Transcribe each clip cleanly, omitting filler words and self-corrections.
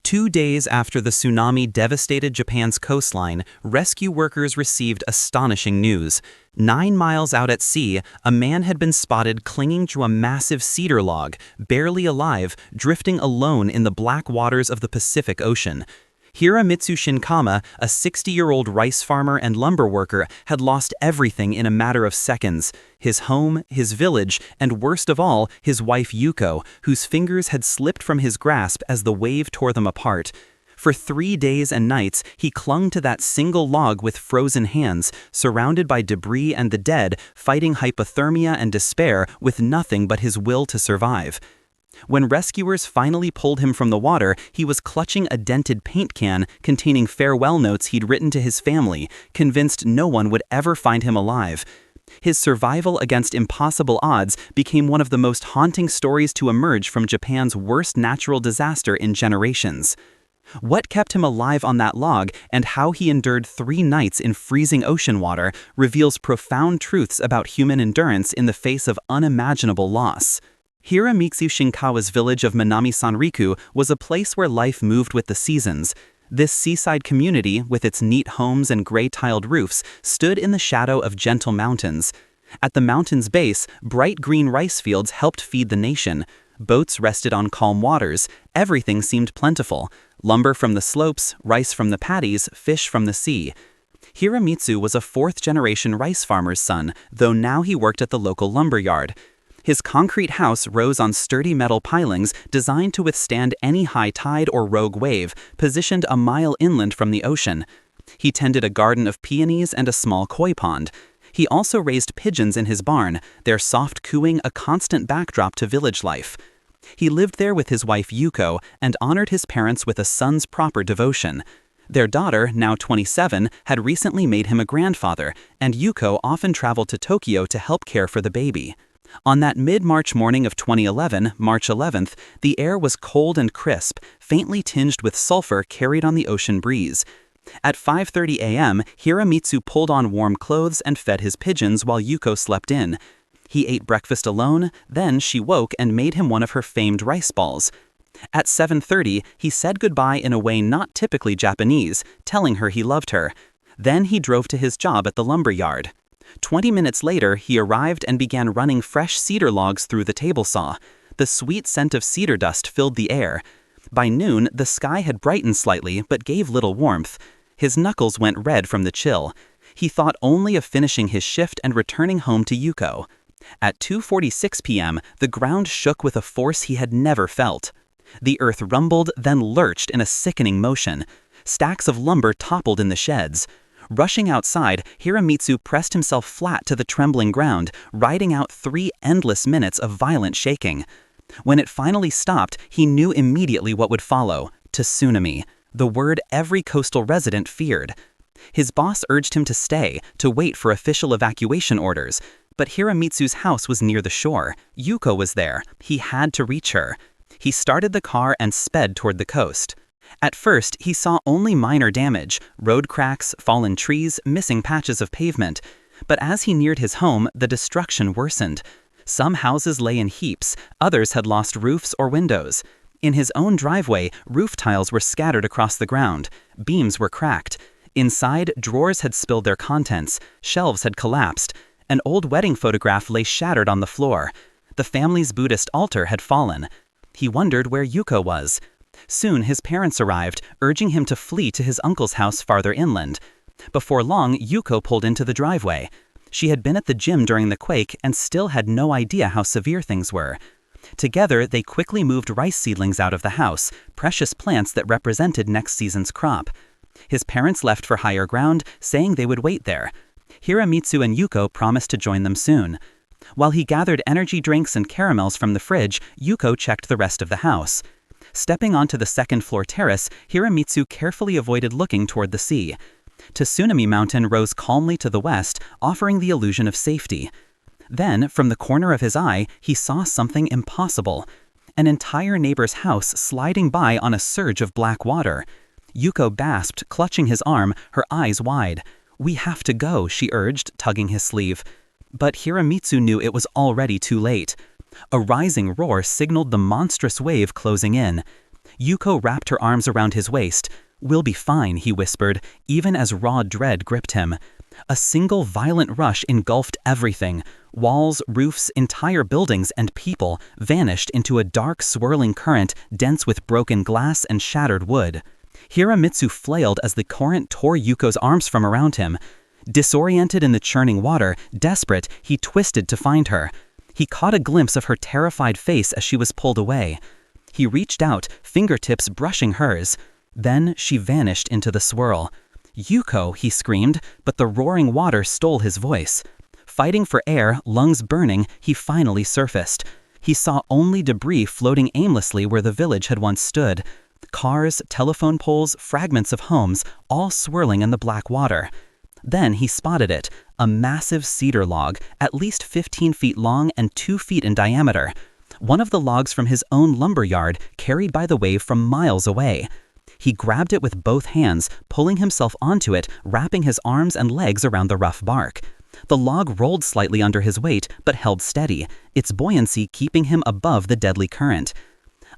2 days after the tsunami devastated Japan's coastline, rescue workers received astonishing news. 9 miles out at sea, a man had been spotted clinging to a massive cedar log, barely alive, drifting alone in the black waters of the Pacific Ocean. Hiramitsu Shinkama, a 60-year-old rice farmer and lumber worker, had lost everything in a matter of seconds: his home, his village, and worst of all, his wife Yuko, whose fingers had slipped from his grasp as the wave tore them apart. For 3 days and nights, he clung to that single log with frozen hands, surrounded by debris and the dead, fighting hypothermia and despair with nothing but his will to survive. When rescuers finally pulled him from the water, he was clutching a dented paint can containing farewell notes he'd written to his family, convinced no one would ever find him alive. His survival against impossible odds became one of the most haunting stories to emerge from Japan's worst natural disaster in generations. What kept him alive on that log and how he endured 3 nights in freezing ocean water reveals profound truths about human endurance in the face of unimaginable loss. Hiramitsu Shinkawa's village of Minami Sanriku was a place where life moved with the seasons. This seaside community, with its neat homes and gray-tiled roofs, stood in the shadow of gentle mountains. At the mountain's base, bright green rice fields helped feed the nation. Boats rested on calm waters. Everything seemed plentiful: lumber from the slopes, rice from the paddies, fish from the sea. Hiramitsu was a 4th-generation rice farmer's son, though now he worked at the local lumber yard. His concrete house rose on sturdy metal pilings designed to withstand any high tide or rogue wave, positioned a mile inland from the ocean. He tended a garden of peonies and a small koi pond. He also raised pigeons in his barn, their soft cooing a constant backdrop to village life. He lived there with his wife Yuko and honored his parents with a son's proper devotion. Their daughter, now 27, had recently made him a grandfather, and Yuko often traveled to Tokyo to help care for the baby. On that mid-March morning of 2011, March 11th, the air was cold and crisp, faintly tinged with sulfur carried on the ocean breeze. At 5:30 a.m., Hiramitsu pulled on warm clothes and fed his pigeons while Yuko slept in. He ate breakfast alone, then she woke and made him one of her famed rice balls. At 7:30, he said goodbye in a way not typically Japanese, telling her he loved her. Then he drove to his job at the lumber yard. 20 minutes later, he arrived and began running fresh cedar logs through the table saw. The sweet scent of cedar dust filled the air. By noon, the sky had brightened slightly but gave little warmth. His knuckles went red from the chill. He thought only of finishing his shift and returning home to Yuko. At 2:46 p.m., the ground shook with a force he had never felt. The earth rumbled, then lurched in a sickening motion. Stacks of lumber toppled in the sheds. Rushing outside, Hiramitsu pressed himself flat to the trembling ground, riding out 3 endless minutes of violent shaking. When it finally stopped, he knew immediately what would follow: tsunami, the word every coastal resident feared. His boss urged him to stay, to wait for official evacuation orders. But Hiramitsu's house was near the shore. Yuko was there. He had to reach her. He started the car and sped toward the coast. At first, he saw only minor damage: road cracks, fallen trees, missing patches of pavement. But as he neared his home, the destruction worsened. Some houses lay in heaps, others had lost roofs or windows. In his own driveway, roof tiles were scattered across the ground. Beams were cracked. Inside, drawers had spilled their contents. Shelves had collapsed. An old wedding photograph lay shattered on the floor. The family's Buddhist altar had fallen. He wondered where Yuko was. Soon his parents arrived, urging him to flee to his uncle's house farther inland. Before long, Yuko pulled into the driveway. She had been at the gym during the quake and still had no idea how severe things were. Together, they quickly moved rice seedlings out of the house, precious plants that represented next season's crop. His parents left for higher ground, saying they would wait there. Hiramitsu and Yuko promised to join them soon. While he gathered energy drinks and caramels from the fridge, Yuko checked the rest of the house. Stepping onto the second-floor terrace, Hiramitsu carefully avoided looking toward the sea. Tsunami Mountain rose calmly to the west, offering the illusion of safety. Then, from the corner of his eye, he saw something impossible: an entire neighbor's house sliding by on a surge of black water. Yuko gasped, clutching his arm, her eyes wide. "We have to go," she urged, tugging his sleeve. But Hiramitsu knew it was already too late. A rising roar signaled the monstrous wave closing in. Yuko wrapped her arms around his waist. "We'll be fine," he whispered, even as raw dread gripped him. A single violent rush engulfed everything. Walls, roofs, entire buildings, and people vanished into a dark, swirling current dense with broken glass and shattered wood. Hiramitsu flailed as the current tore Yuko's arms from around him. Disoriented in the churning water, desperate, he twisted to find her. He caught a glimpse of her terrified face as she was pulled away. He reached out, fingertips brushing hers. Then she vanished into the swirl. "Yuko," he screamed, but the roaring water stole his voice. Fighting for air, lungs burning, he finally surfaced. He saw only debris floating aimlessly where the village had once stood. Cars, telephone poles, fragments of homes, all swirling in the black water. Then he spotted it, a massive cedar log, at least 15 feet long and 2 feet in diameter. One of the logs from his own lumber yard, carried by the wave from miles away. He grabbed it with both hands, pulling himself onto it, wrapping his arms and legs around the rough bark. The log rolled slightly under his weight, but held steady, its buoyancy keeping him above the deadly current.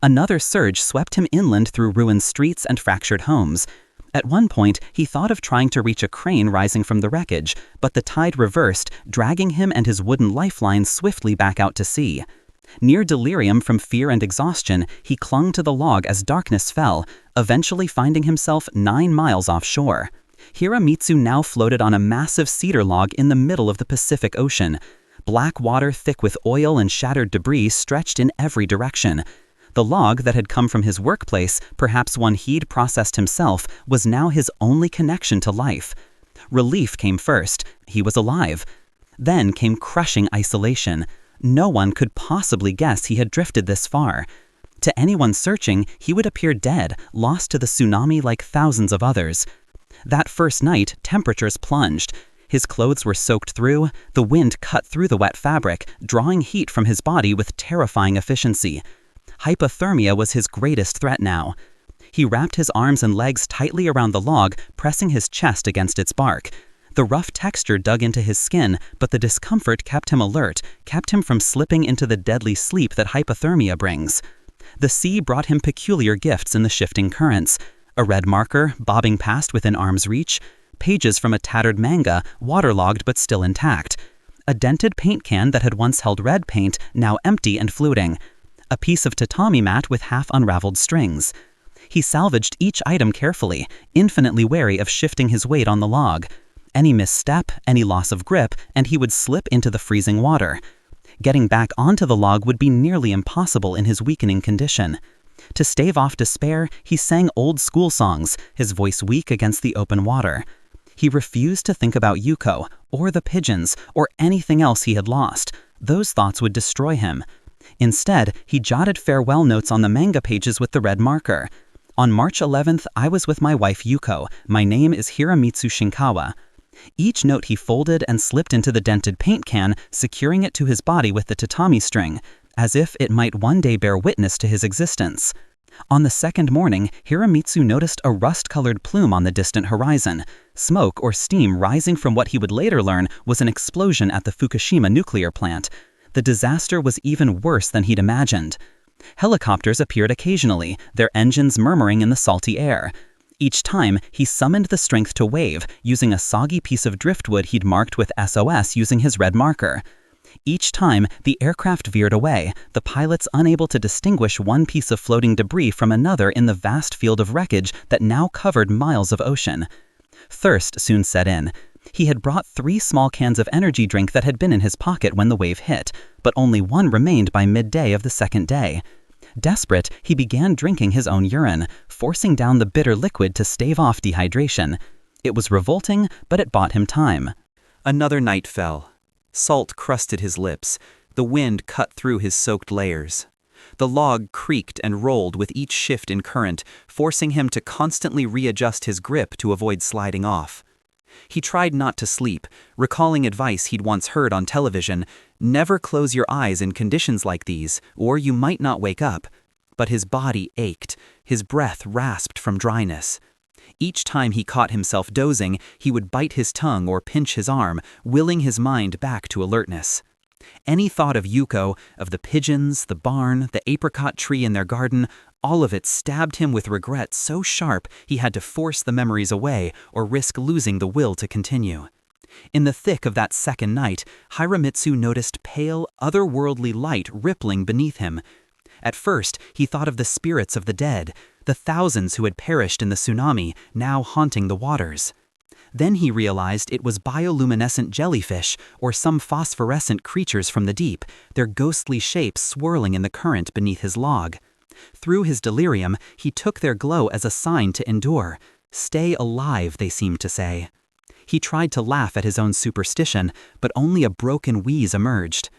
Another surge swept him inland through ruined streets and fractured homes. At one point, he thought of trying to reach a crane rising from the wreckage, but the tide reversed, dragging him and his wooden lifeline swiftly back out to sea. Near delirium from fear and exhaustion, he clung to the log as darkness fell, eventually finding himself 9 miles offshore. Hiramitsu now floated on a massive cedar log in the middle of the Pacific Ocean. Black water thick with oil and shattered debris stretched in every direction. The log that had come from his workplace, perhaps one he'd processed himself, was now his only connection to life. Relief came first. He was alive. Then came crushing isolation. No one could possibly guess he had drifted this far. To anyone searching, he would appear dead, lost to the tsunami like thousands of others. That first night, temperatures plunged. His clothes were soaked through, the wind cut through the wet fabric, drawing heat from his body with terrifying efficiency. Hypothermia was his greatest threat now. He wrapped his arms and legs tightly around the log, pressing his chest against its bark. The rough texture dug into his skin, but the discomfort kept him alert, kept him from slipping into the deadly sleep that hypothermia brings. The sea brought him peculiar gifts in the shifting currents. A red marker, bobbing past within arm's reach. Pages from a tattered manga, waterlogged but still intact. A dented paint can that had once held red paint, now empty and floating. A piece of tatami mat with half-unraveled strings. He salvaged each item carefully, infinitely wary of shifting his weight on the log. Any misstep, any loss of grip, and he would slip into the freezing water. Getting back onto the log would be nearly impossible in his weakening condition. To stave off despair, he sang old school songs, his voice weak against the open water. He refused to think about Yuko, or the pigeons, or anything else he had lost. Those thoughts would destroy him. Instead, he jotted farewell notes on the manga pages with the red marker. On March 11th, I was with my wife Yuko. My name is Hiramitsu Shinkawa. Each note he folded and slipped into the dented paint can, securing it to his body with the tatami string, as if it might one day bear witness to his existence. On the second morning, Hiramitsu noticed a rust-colored plume on the distant horizon, smoke or steam rising from what he would later learn was an explosion at the Fukushima nuclear plant. The disaster was even worse than he'd imagined. Helicopters appeared occasionally, their engines murmuring in the salty air. Each time, he summoned the strength to wave, using a soggy piece of driftwood he'd marked with SOS using his red marker. Each time, the aircraft veered away, the pilots unable to distinguish one piece of floating debris from another in the vast field of wreckage that now covered miles of ocean. Thirst soon set in. He had brought 3 small cans of energy drink that had been in his pocket when the wave hit, but only one remained by midday of the second day. Desperate, he began drinking his own urine, forcing down the bitter liquid to stave off dehydration. It was revolting, but it bought him time. Another night fell. Salt crusted his lips. The wind cut through his soaked layers. The log creaked and rolled with each shift in current, forcing him to constantly readjust his grip to avoid sliding off. He tried not to sleep, recalling advice he'd once heard on television: never close your eyes in conditions like these, or you might not wake up. But his body ached, his breath rasped from dryness. Each time he caught himself dozing, he would bite his tongue or pinch his arm, willing his mind back to alertness. Any thought of Yuko, of the pigeons, the barn, the apricot tree in their garden, all of it stabbed him with regret so sharp he had to force the memories away or risk losing the will to continue. In the thick of that second night, Hiramitsu noticed pale, otherworldly light rippling beneath him. At first, he thought of the spirits of the dead, the thousands who had perished in the tsunami, now haunting the waters. Then he realized it was bioluminescent jellyfish or some phosphorescent creatures from the deep, their ghostly shapes swirling in the current beneath his log. Through his delirium, he took their glow as a sign to endure. Stay alive, they seemed to say. He tried to laugh at his own superstition, but only a broken wheeze emerged.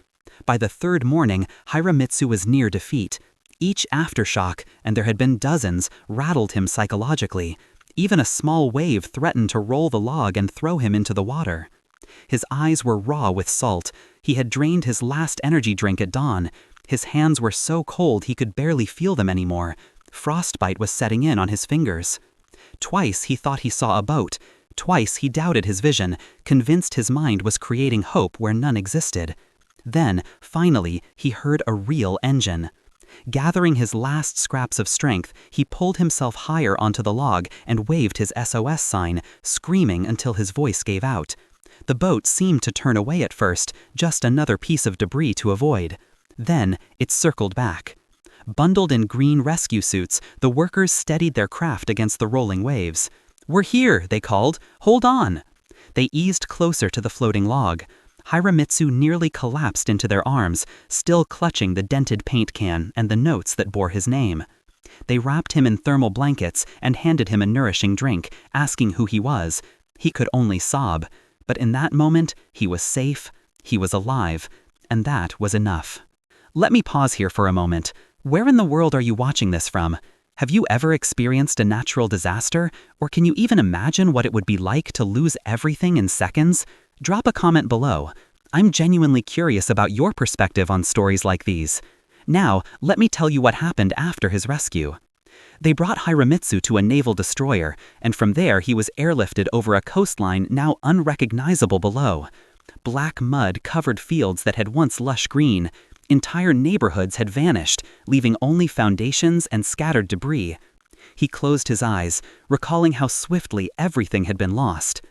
By the third morning, Hiramitsu was near defeat. Each aftershock, and there had been dozens, rattled him psychologically. Even a small wave threatened to roll the log and throw him into the water. His eyes were raw with salt. He had drained his last energy drink at dawn. His hands were so cold he could barely feel them anymore. Frostbite was setting in on his fingers. Twice he thought he saw a boat. Twice he doubted his vision, convinced his mind was creating hope where none existed. Then, finally, he heard a real engine. Gathering his last scraps of strength, he pulled himself higher onto the log and waved his SOS sign, screaming until his voice gave out. The boat seemed to turn away at first, just another piece of debris to avoid. Then, it circled back. Bundled in green rescue suits, the workers steadied their craft against the rolling waves. "We're here," they called. "Hold on." They eased closer to the floating log. Hiramitsu nearly collapsed into their arms, still clutching the dented paint can and the notes that bore his name. They wrapped him in thermal blankets and handed him a nourishing drink, asking who he was. He could only sob. But in that moment, he was safe, he was alive, and that was enough. Let me pause here for a moment. Where in the world are you watching this from? Have you ever experienced a natural disaster? Or can you even imagine what it would be like to lose everything in seconds? Drop a comment below. I'm genuinely curious about your perspective on stories like these. Now, let me tell you what happened after his rescue. They brought Hiramitsu to a naval destroyer, and from there he was airlifted over a coastline now unrecognizable below. Black mud covered fields that had once lush green. Entire neighborhoods had vanished, leaving only foundations and scattered debris. He closed his eyes, recalling how swiftly everything had been lost.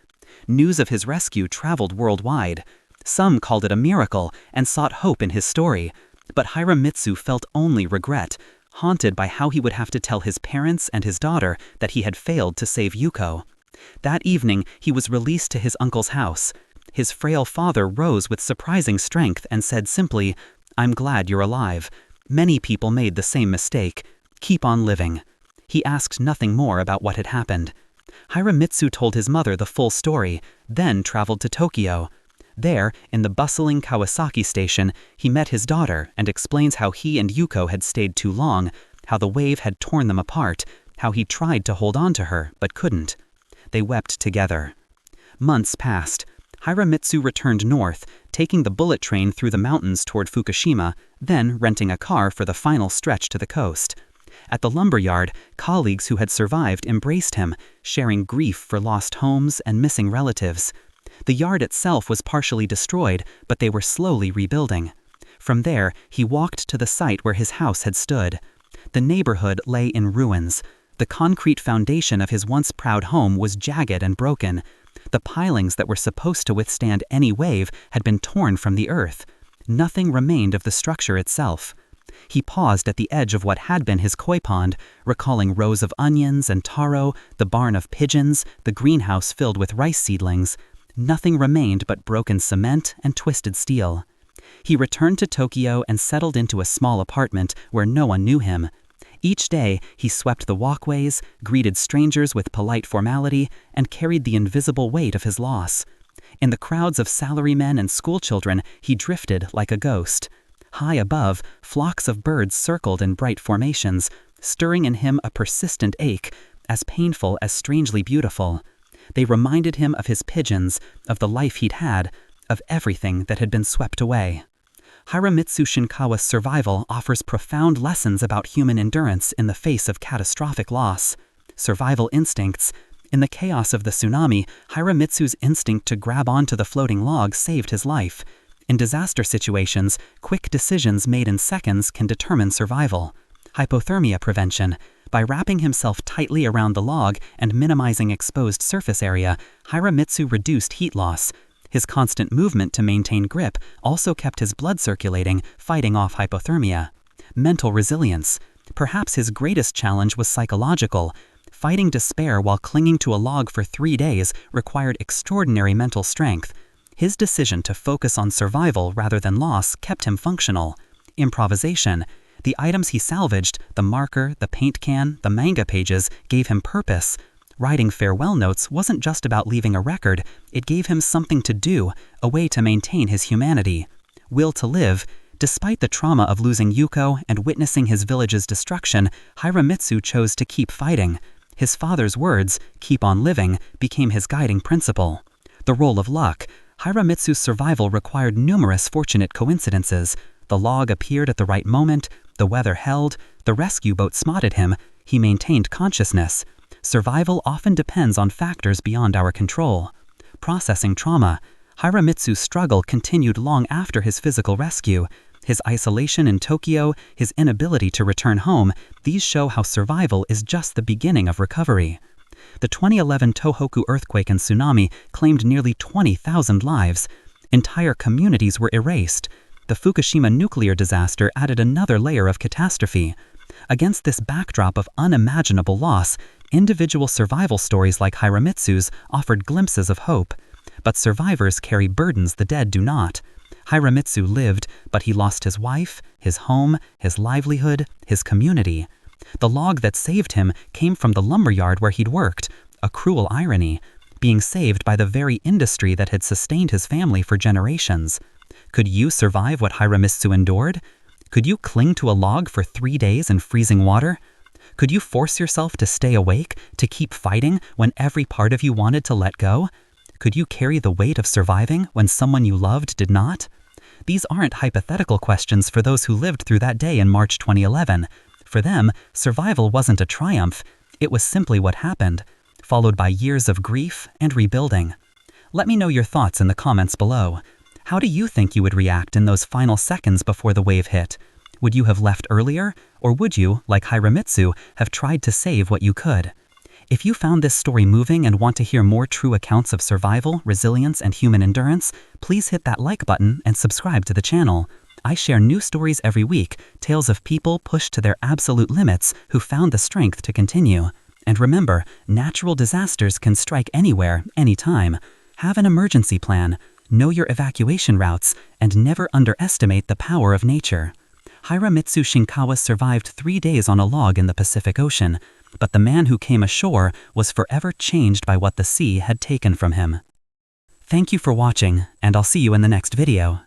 News of his rescue traveled worldwide. Some called it a miracle and sought hope in his story. But Hiramitsu felt only regret, haunted by how he would have to tell his parents and his daughter that he had failed to save Yuko. That evening, he was released to his uncle's house. His frail father rose with surprising strength and said simply, "I'm glad you're alive. Many people made the same mistake. Keep on living." He asked nothing more about what had happened. Hiramitsu told his mother the full story, then traveled to Tokyo. There, in the bustling Kawasaki station, he met his daughter and explains how he and Yuko had stayed too long, how the wave had torn them apart, how he tried to hold on to her but couldn't. They wept together. Months passed. Hiramitsu returned north, taking the bullet train through the mountains toward Fukushima, then renting a car for the final stretch to the coast. At the lumberyard, colleagues who had survived embraced him, sharing grief for lost homes and missing relatives. The yard itself was partially destroyed, but they were slowly rebuilding. From there, he walked to the site where his house had stood. The neighborhood lay in ruins. The concrete foundation of his once proud home was jagged and broken. The pilings that were supposed to withstand any wave had been torn from the earth. Nothing remained of the structure itself. He paused at the edge of what had been his koi pond, recalling rows of onions and taro, the barn of pigeons, the greenhouse filled with rice seedlings. Nothing remained but broken cement and twisted steel. He returned to Tokyo and settled into a small apartment where no one knew him. Each day, he swept the walkways, greeted strangers with polite formality, and carried the invisible weight of his loss. In the crowds of salarymen and schoolchildren, he drifted like a ghost. High above, flocks of birds circled in bright formations, stirring in him a persistent ache, as painful as strangely beautiful. They reminded him of his pigeons, of the life he'd had, of everything that had been swept away. Hiramitsu Shinkawa's survival offers profound lessons about human endurance in the face of catastrophic loss. Survival instincts. In the chaos of the tsunami, Hiramitsu's instinct to grab onto the floating log saved his life. In disaster situations, quick decisions made in seconds can determine survival. Hypothermia prevention. By wrapping himself tightly around the log and minimizing exposed surface area, Hiramitsu reduced heat loss. His constant movement to maintain grip also kept his blood circulating, fighting off hypothermia. Mental resilience. Perhaps his greatest challenge was psychological. Fighting despair while clinging to a log for 3 days required extraordinary mental strength. His decision to focus on survival rather than loss kept him functional. Improvisation. The items he salvaged, the marker, the paint can, the manga pages, gave him purpose. Writing farewell notes wasn't just about leaving a record, it gave him something to do, a way to maintain his humanity. Will to live. Despite the trauma of losing Yuko and witnessing his village's destruction, Hiramitsu chose to keep fighting. His father's words, "keep on living," became his guiding principle. The role of luck. Hiramitsu's survival required numerous fortunate coincidences. The log appeared at the right moment, the weather held, the rescue boat spotted him, he maintained consciousness. Survival often depends on factors beyond our control. Processing trauma. Hiramitsu's struggle continued long after his physical rescue. His isolation in Tokyo, his inability to return home, these show how survival is just the beginning of recovery. The 2011 Tohoku earthquake and tsunami claimed nearly 20,000 lives. Entire communities were erased. The Fukushima nuclear disaster added another layer of catastrophe. Against this backdrop of unimaginable loss, individual survival stories like Hiramitsu's offered glimpses of hope. But survivors carry burdens the dead do not. Hiramitsu lived, but he lost his wife, his home, his livelihood, his community. The log that saved him came from the lumberyard where he'd worked, a cruel irony, being saved by the very industry that had sustained his family for generations. Could you survive what Hiramitsu endured? Could you cling to a log for 3 days in freezing water? Could you force yourself to stay awake, to keep fighting when every part of you wanted to let go? Could you carry the weight of surviving when someone you loved did not? These aren't hypothetical questions for those who lived through that day in March 2011. For them, survival wasn't a triumph, it was simply what happened, followed by years of grief and rebuilding. Let me know your thoughts in the comments below. How do you think you would react in those final seconds before the wave hit? Would you have left earlier, or would you, like Hiramitsu, have tried to save what you could? If you found this story moving and want to hear more true accounts of survival, resilience, and human endurance, please hit that like button and subscribe to the channel. I share new stories every week, tales of people pushed to their absolute limits who found the strength to continue. And remember, natural disasters can strike anywhere, anytime. Have an emergency plan. Know your evacuation routes, and never underestimate the power of nature. Hiramitsu Shinkawa survived 3 days on a log in the Pacific Ocean, but the man who came ashore was forever changed by what the sea had taken from him. Thank you for watching, and I'll see you in the next video.